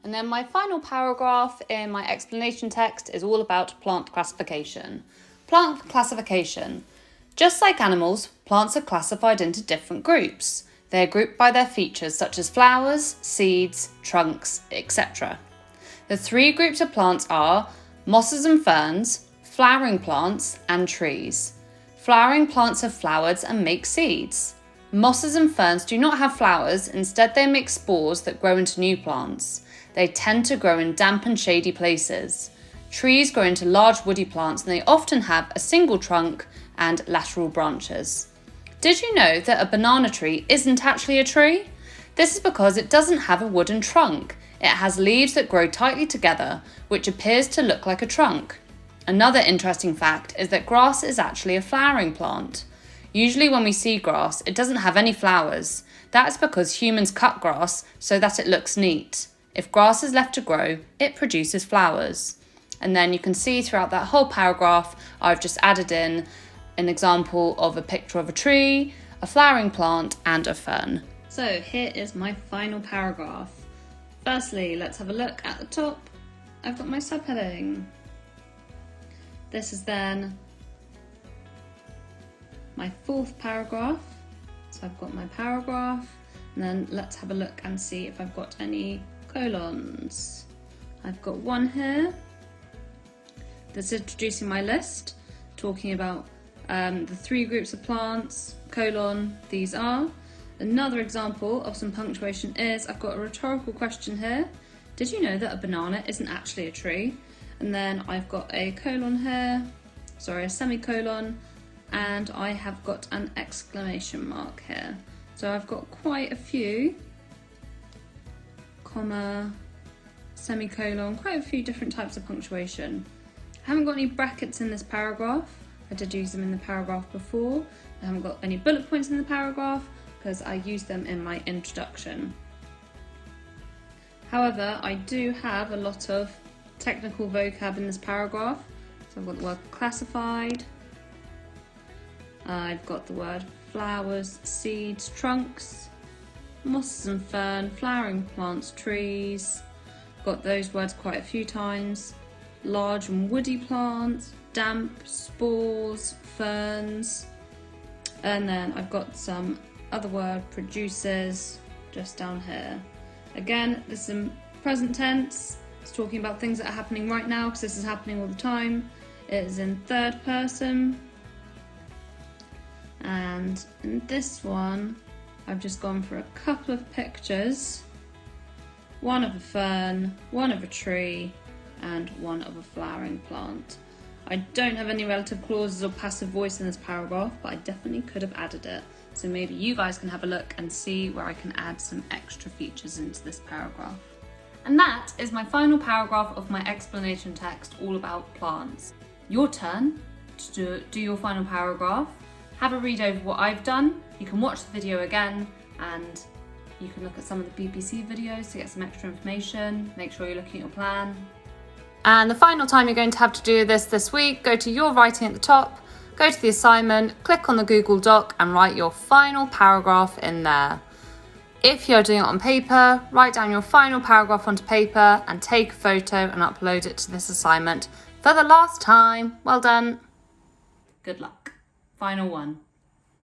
And then my final paragraph in my explanation text is all about plant classification. Plant classification. Just like animals, plants are classified into different groups. They are grouped by their features such as flowers, seeds, trunks, etc. The three groups of plants are mosses and ferns, flowering plants, and trees. Flowering plants have flowers and make seeds. Mosses and ferns do not have flowers, instead they make spores that grow into new plants. They tend to grow in damp and shady places. Trees grow into large woody plants and they often have a single trunk and lateral branches. Did you know that a banana tree isn't actually a tree? This is because it doesn't have a wooden trunk. It has leaves that grow tightly together, which appears to look like a trunk. Another interesting fact is that grass is actually a flowering plant. Usually when we see grass, it doesn't have any flowers. That is because humans cut grass so that it looks neat. If grass is left to grow, it produces flowers. And then you can see throughout that whole paragraph, I've just added in an example of a picture of a tree, a flowering plant, and a fern. So here is my final paragraph. Firstly, let's have a look at the top. I've got my subheading. This is then my fourth paragraph. So I've got my paragraph, and then let's have a look and see if I've got any colons. I've got one here that's introducing my list, talking about the three groups of plants, colon, these are. Another example of some punctuation is I've got a rhetorical question here. Did you know that a banana isn't actually a tree? And then I've got a colon here, a semicolon, and I have got an exclamation mark here. So I've got quite a few, comma, semicolon, quite a few different types of punctuation. I haven't got any brackets in this paragraph. I did use them in the paragraph before. I haven't got any bullet points in the paragraph because I used them in my introduction. However, I do have a lot of technical vocab in this paragraph. So I've got the word classified, I've got the word flowers, seeds, trunks, mosses and fern, flowering plants, trees. Got those words quite a few times. Large and woody plants, damp, spores, ferns. And then I've got some other word, produces, just down here. Again, this is in present tense. It's talking about things that are happening right now because this is happening all the time. It is in third person. And in this one, I've just gone for a couple of pictures. One of a fern, one of a tree, and one of a flowering plant. I don't have any relative clauses or passive voice in this paragraph, but I definitely could have added it. So maybe you guys can have a look and see where I can add some extra features into this paragraph. And that is my final paragraph of my explanation text all about plants. Your turn to do your final paragraph. Have a read over what I've done. You can watch the video again and you can look at some of the BBC videos to get some extra information. Make sure you're looking at your plan. And the final time you're going to have to do this week, go to your writing at the top, go to the assignment, click on the Google Doc and write your final paragraph in there. If you're doing it on paper, write down your final paragraph onto paper and take a photo and upload it to this assignment for the last time. Well done. Good luck. Final one.